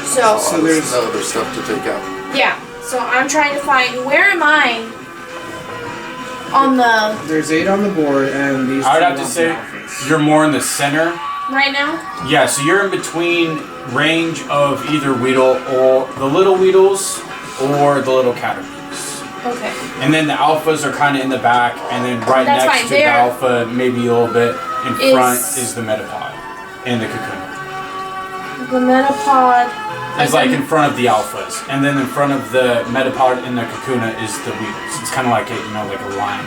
So There's other stuff to take out. yeah. So I'm trying to find where am I on the There's 8 on the board, and these. I would two have to off say the office. you're more in the center. right now. Yeah, so you're in between range of either Weedle or the little Weedles or the little Caterpies. Okay. And then the alphas are kind of in the back, and then right That's next fine. to the There alpha, maybe a little bit in is- front, is the Metapod and the Cocoon. The Metapod. It's like in front of the alphas, and then in front of the Metapod and the Kakuna is the Weedles. It's kind of like like a line.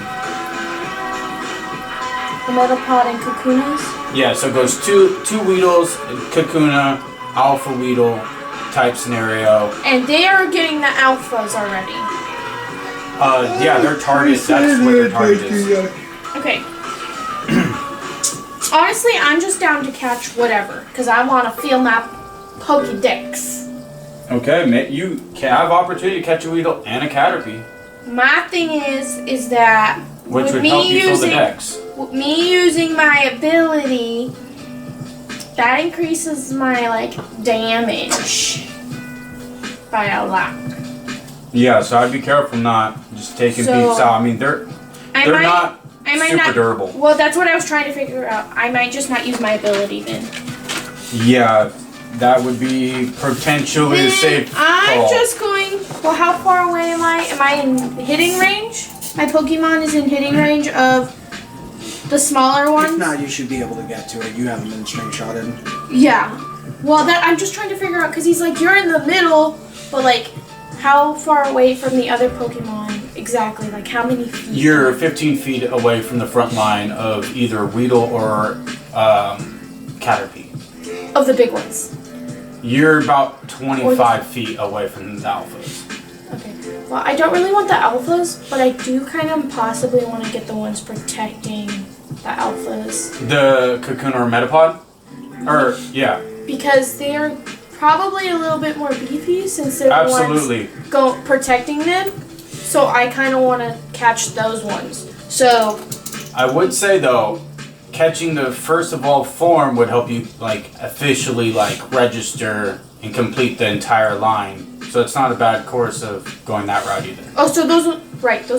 The Metapod and Kakunas. Yeah, so it goes two Weedles, Kakuna, Alpha Weedle type scenario. And they are getting the alphas already. Yeah, their target. That's what their target is. Okay. Honestly, I'm just down to catch whatever, because I want to feel my Pokédex. Okay, you can have opportunity to catch a Weedle and a Caterpie, My thing is that which with would me help you fill the using decks. me using my ability, that increases my like damage by a lot. Yeah, so I'd be careful not just taking So, beefs out. I mean, they're not super durable. Well, that's what I was trying to figure out. I might just not use my ability then. Yeah, that would be potentially a Then safe I'm call. just going. Well, how far away am I? Am I in hitting range? My Pokemon is in hitting range of the smaller ones. If not, you should be able to get to it. You haven't been string shotted. Yeah. Well, that I'm just trying to figure out because he's like you're in the middle, but like how far away from the other Pokemon exactly? Like how many feet? You're 15 feet away from the front line of either Weedle or Caterpie. Of the big ones. You're about 25 feet away from the alphas. Okay. Well, I don't really want the alphas, but I do kind of possibly want to get the ones protecting the alphas. The Cocoon or Metapod? Or, yeah. Because they're probably a little bit more beefy since they're Absolutely. the ones protecting them. So I kind of want to catch those ones. So I would say, though, catching the first evolved form would help you, like, officially, like, register and complete the entire line. So it's not a bad course of going that route either. oh, so those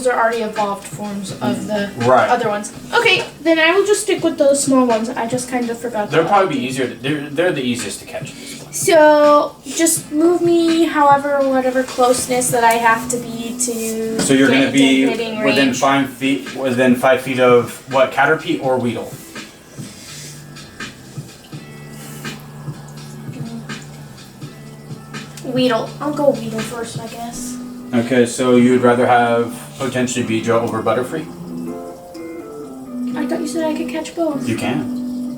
are already evolved forms of the Right. other ones. Okay, then I will just stick with those small ones. I just kind of forgot. They'll that. probably be easier. They're the easiest to catch at this point. So just move me whatever closeness that I have to be to. So you're going to get be into hitting within range. 5 feet, within 5 feet of what, Caterpie or Weedle? Weedle. I'll go Weedle first, I guess. Okay, so you'd rather have potentially Beedrill over Butterfree? I thought you said I could catch both. You can.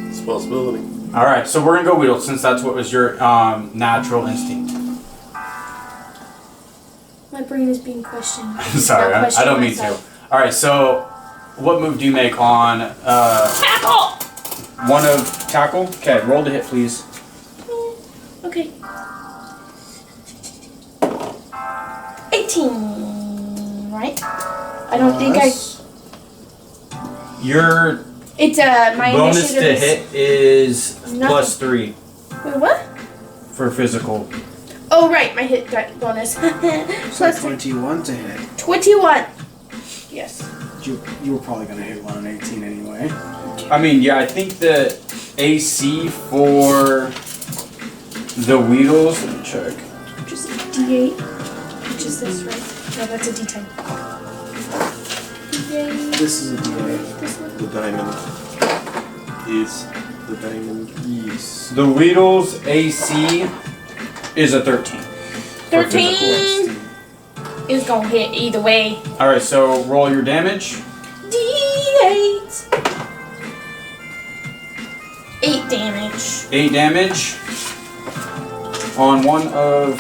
It's a possibility. All right, so we're gonna go Weedle since that's what was your natural instinct. My brain is being questioned. Sorry, I'll I question don't mean myself. to. All right, so what move do you make on Tackle! one of tackle? Okay, roll to hit, please. Okay. 18, right? I don't think I. Your It's my bonus initiative to is- hit is Nothing. +3 Wait, what? for physical. Oh, right, my hit bonus. So Plus 21 to hit. 21. Yes. You were probably going to hit one on 18 anyway. I mean, yeah, I think the AC for the Weedles. Let me check. Which is a D8. Which is this, right? No, that's a D10. D8. This is a D8. This one. The diamond is the diamond. Yes. The Weedles AC is a 13. 13 is gonna hit either way. All right, so roll your damage. D8. 8 damage. 8 damage on one of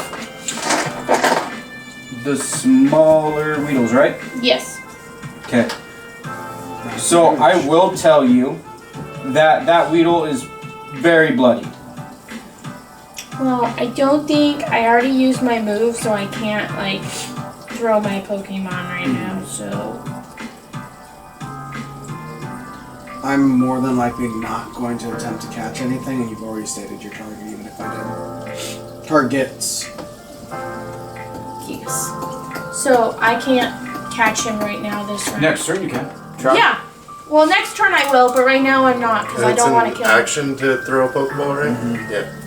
the smaller Weedles, right? Yes. Okay. So I will tell you that Weedle is very bloody. Well, I don't think I already used my move, so I can't like throw my Pokemon right now. So I'm more than likely not going to attempt to catch anything, and you've already stated your target, even if I didn't. Targets. yes. So I can't catch him right now this round. Next turn you can. Try. Yeah. Well, next turn I will, but right now I'm not because I It's don't an want to kill him. action to throw a Pokeball, right? Mm-hmm. Yeah.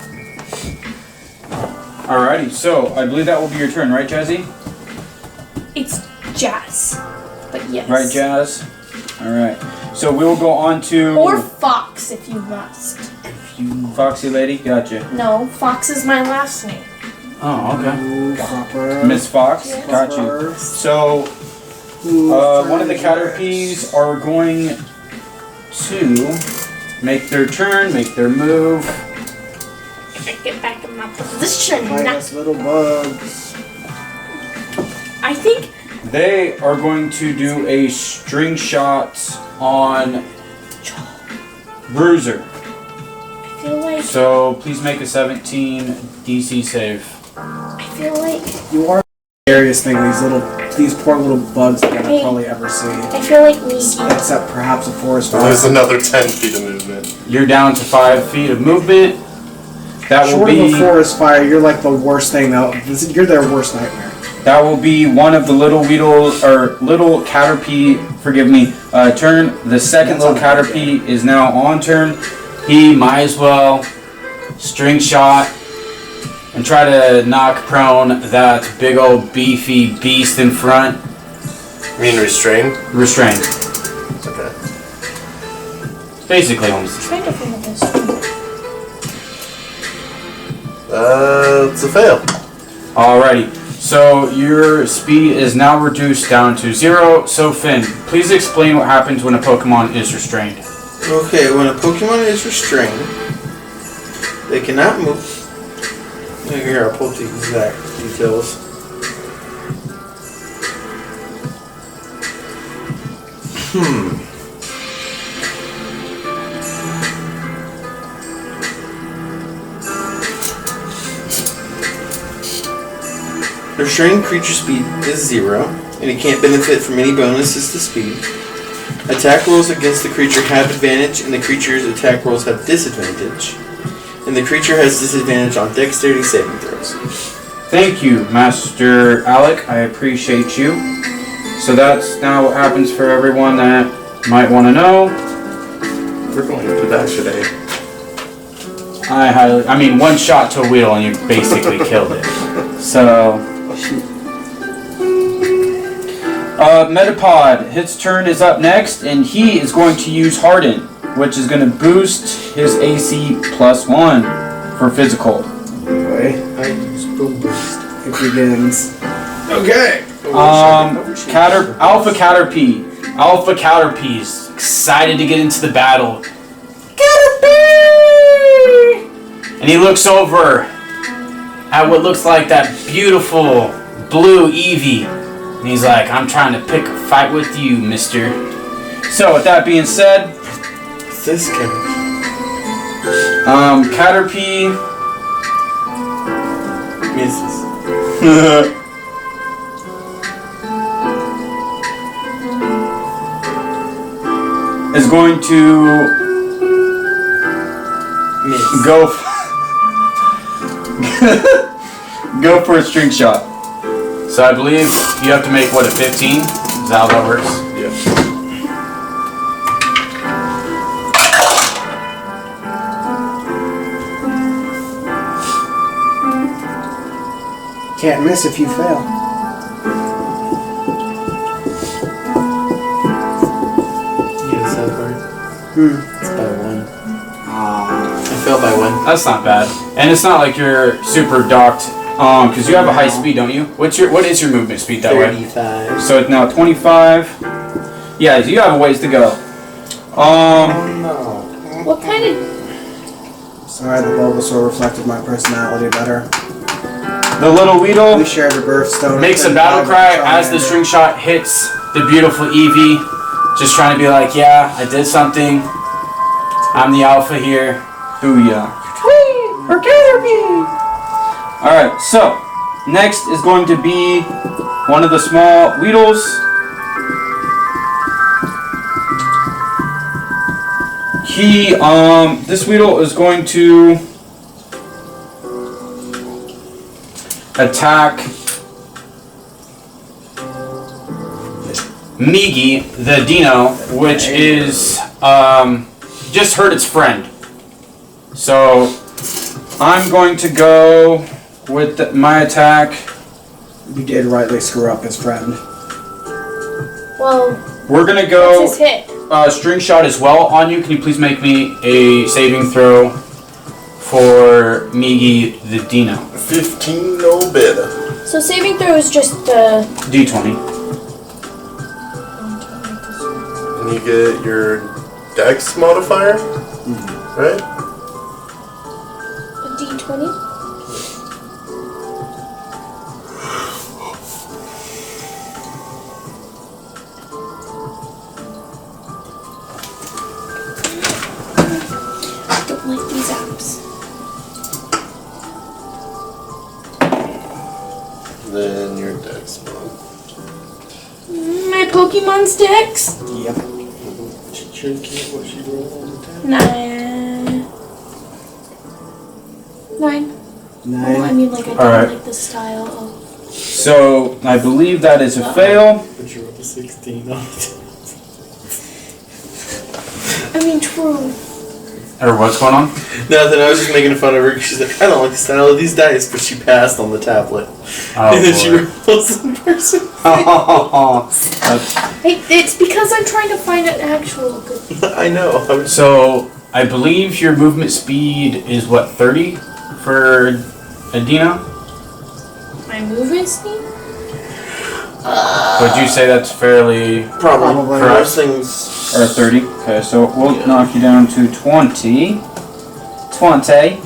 Alrighty, so I believe that will be your turn, right, Jazzy? It's Jazz, but yes. Right, Jazz? Alright. So we will go on to Or Fox if you must. Foxy Lady. Gotcha. No, Fox is my last name. Oh, okay. Ooh, proper. Miss Fox. Yes. Got you. So one of the Caterpies are going to make their turn, make their move. Get back in my position. Fight us, little bugs. I think They are going to do a string shot on Bruiser. I feel like So please make a 17 DC save. I feel like You are scariest thing. These poor little bugs that I probably ever see. I feel like me. Except perhaps a forest So fire. there's another 10 feet of movement. You're down to 5 feet of movement. That will Short of be a forest fire, you're like the worst thing. You're their worst nightmare. that will be one of the little Weedle or little Caterpie. Forgive me. Turn. The second little Caterpie is now on turn. He might as well string shot and try to knock prone that big old beefy beast in front. You mean restrained? Restrained. It's okay. Basically, almost. Trying to figure this. It's a fail. Alrighty. So your speed is now reduced down to 0. So Finn, please explain what happens when a Pokemon is restrained. Okay, when a Pokemon is restrained, they cannot move. Here, I'll pull the exact details. Restrained creature speed is 0, and it can't benefit from any bonuses to speed. Attack rolls against the creature have advantage, and the creature's attack rolls have disadvantage. And the creature has disadvantage on dexterity saving throws. Thank you, Master Alec. I appreciate you. So that's now what happens for everyone that might want to know. We're going to that today. I mean, one shot to a Weedle and you basically killed it. So, Metapod, his turn is up next, and he is going to use Harden, which is going to boost his AC +1 for physical. Boy, I use Boom Boost. it begins. Okay. Alpha Caterpie's excited to get into the battle. Caterpie! And he looks over at what looks like that beautiful blue Eevee. And he's like, I'm trying to pick a fight with you, mister. So with that being said, This guy. Caterpie Misses. is going to Miss. go for a string shot. So I believe you have to make what, a 15? Is that how that works? Yeah. Can't miss if you fail. Yeah, that part. It's by 1. I failed by 1. That's not bad. And it's not like you're super docked, because you have a high speed, don't you? What is your movement speed that way? 35. So it's now 25. Yeah, you have a ways to go. Oh no. What kind of... Sorry, the Bulbasaur reflected my personality better. The little Weedle We shared a birthstone. makes a battle cry as the string shot hits the beautiful Eevee. Just trying to be like, yeah, I did something. I'm the alpha here. Booyah. Alright, so next is going to be one of the small Weedles. This Weedle is going to attack Migi, the Dino, which is just hurt its friend. So I'm going to go with my attack. You did rightly screw up his friend. Well, We're gonna go what's his hit? string shot as well on you. Can you please make me a saving throw for Migi, the Dino? 15, no better. So saving throw is just the... D20. And you get your dex modifier, right? a D20? I don't like these apps. Then your dex. My Pokemon's dex? Yep. What she rolled on the tab? 9. Well, I 9. mean, like, I don't Alright. like the style of. So I believe that is a fail. But you rolled a 16 on it. I mean, true. Or what's going on? Nothing, I was just making fun of her because she's like, I don't like the style of these dice, but she passed on the tablet. Oh, and then she boy. rolls in person. It's because I'm trying to find an actual good. I know. So I believe your movement speed is what, 30 for Adina? My movement speed? Would you say that's fairly Probably. Correct. Most things. or 30? Okay, so we'll knock you down to 20. 20.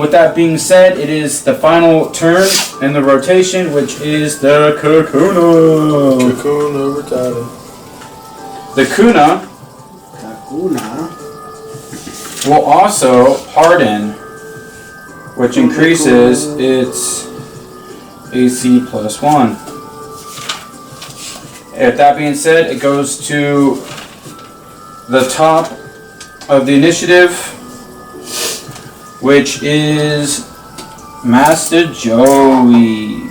With that being said, it is the final turn in the rotation, which is the Kakuna. Cocoon over title. The Kuna Kakuna. will also harden, which increases its AC plus 1. With that being said, it goes to the top of the initiative, which is Master Joey.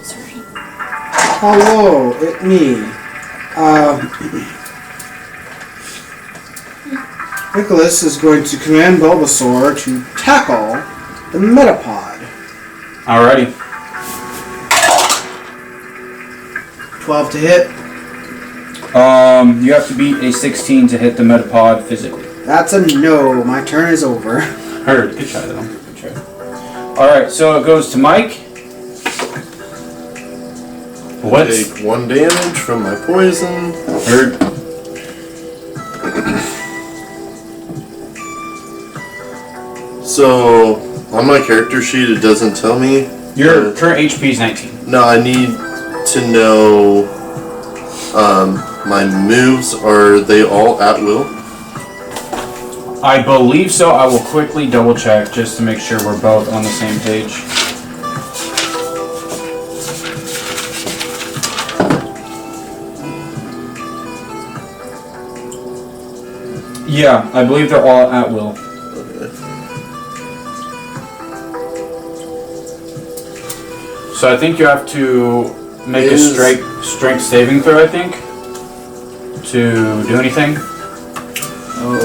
Sorry. Hello, it's me. Nicholas is going to command Bulbasaur to tackle the Metapod. Alrighty. 12 to hit. You have to beat a 16 to hit the Metapod physically. That's a no. My turn is over. Heard. Good try though. Good try. Alright, so it goes to Mike. What's Take 1 damage from my poison. heard? So, on my character sheet, it doesn't tell me. Your current HP is 19. No, I need to know. My moves, are they all at will? I believe so. I will quickly double check just to make sure we're both on the same page. Yeah, I believe they're all at will. Okay. So I think you have to make a strength saving throw, I think, to do anything. Oh,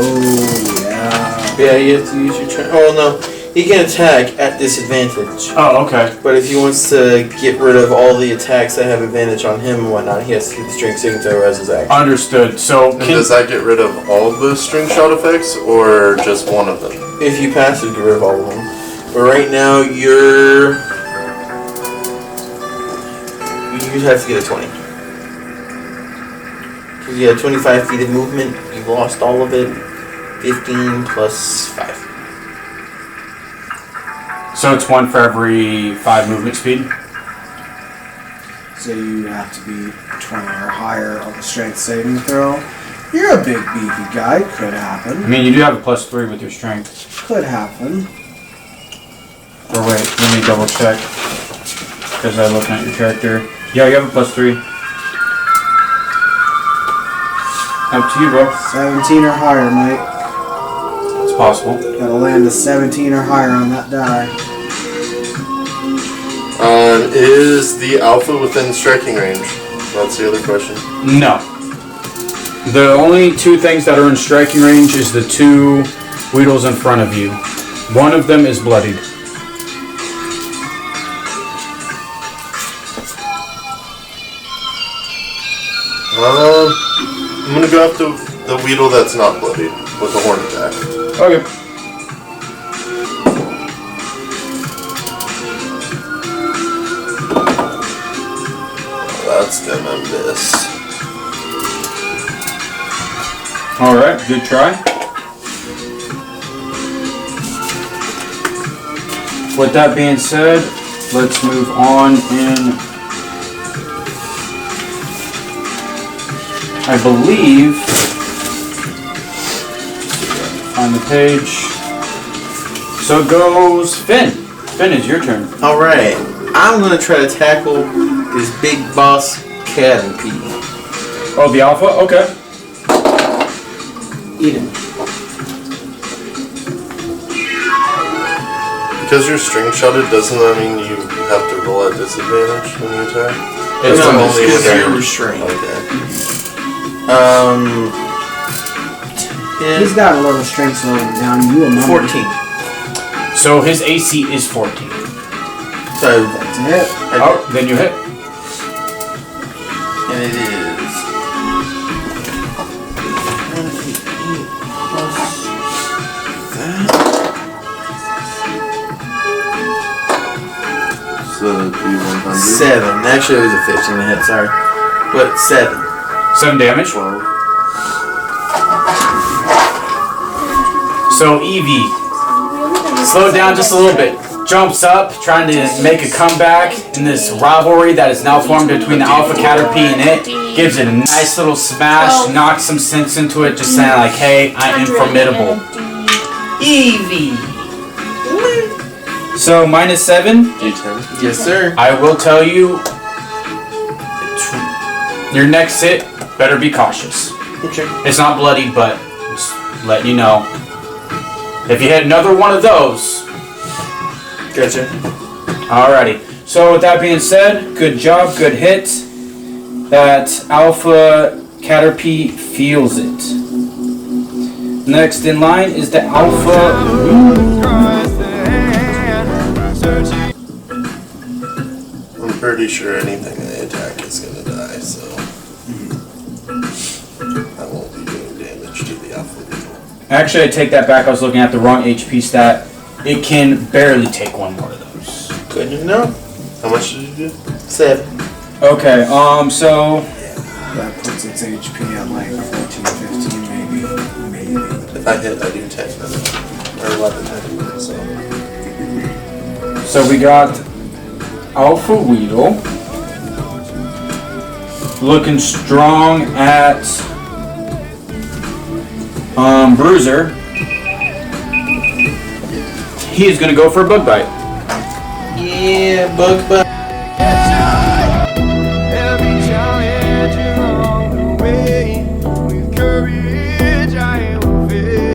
yeah. Yeah, you have to use your turn. Oh, no. He can attack at disadvantage. Oh, okay. But if he wants to get rid of all the attacks that have advantage on him and whatnot, he has to keep the strength saving throw as his action. Understood. So And does that get rid of all of the string shot effects, or just one of them? If you pass it, get rid of all of them. But right now, you have to get a 20. Because you had 25 feet of movement, you've lost all of it. 15 plus 5. So it's 1 for every 5 movement speed? So you have to be 20 or higher on the strength saving throw. You're a big beefy guy. Could I happen. mean, you do have a +3 with your strength. Could happen. Or wait, let me double check. Because I'm looking at your character. Yeah, you have a +3. Up to you, bro. 17 or higher, Mike. It's possible. Gotta land a 17 or higher on that die. Is the alpha within striking range? That's the other question. No. The only 2 things that are in striking range is the 2 Weedles in front of you. One of them is bloodied. I'm gonna go after the Weedle that's not bloodied with a horn attack. Okay. That's gonna miss. Alright, good try. With that being said, let's move on in. I believe. On the page. So it goes Finn. Finn, it's your turn. Alright. I'm gonna try to tackle this big boss T.L.P. Oh, the alpha? Okay. Eat him. Because you're string shotted, doesn't that mean you have to roll at disadvantage when you attack? It's No, only it's when because they're you're restrained. Okay. He's got a little strength slowing down. You a number. 14. So his AC is 14. So That's a hit. Oh, then you hit. and it is. So it'd be 100. 7. Actually, it was a 15 to hit, sorry. But 7. 7 damage. 12. So Eevee, slow down just a little bit. Jumps up, trying to make a comeback in this rivalry that is now formed between the Alpha Caterpie and it. Gives it a nice little smash, knocks some sense into it, just saying like, hey, I am formidable. Eevee. So -7. D10. Yes, sir. I will tell you, your next hit better be cautious. Okay. It's not bloody, but just letting you know. If you hit another one of those. Gotcha. Alrighty. So with that being said, good job, good hit. That Alpha Caterpie feels it. Next in line is the Alpha. I'm pretty sure anything I attack is gonna die, so I won't be doing damage to the alpha beetle. Actually, I take that back. I was looking at the wrong HP stat. It can barely take one more of those. Good to know. How much did you do? 7. Okay. So That puts its HP at like 14, 15 maybe. If I hit, I do 10 damage. Or 11 damage, so. we got Alpha Weedle looking strong at Bruiser. He is going to go for a bug bite. Yeah, bug bite.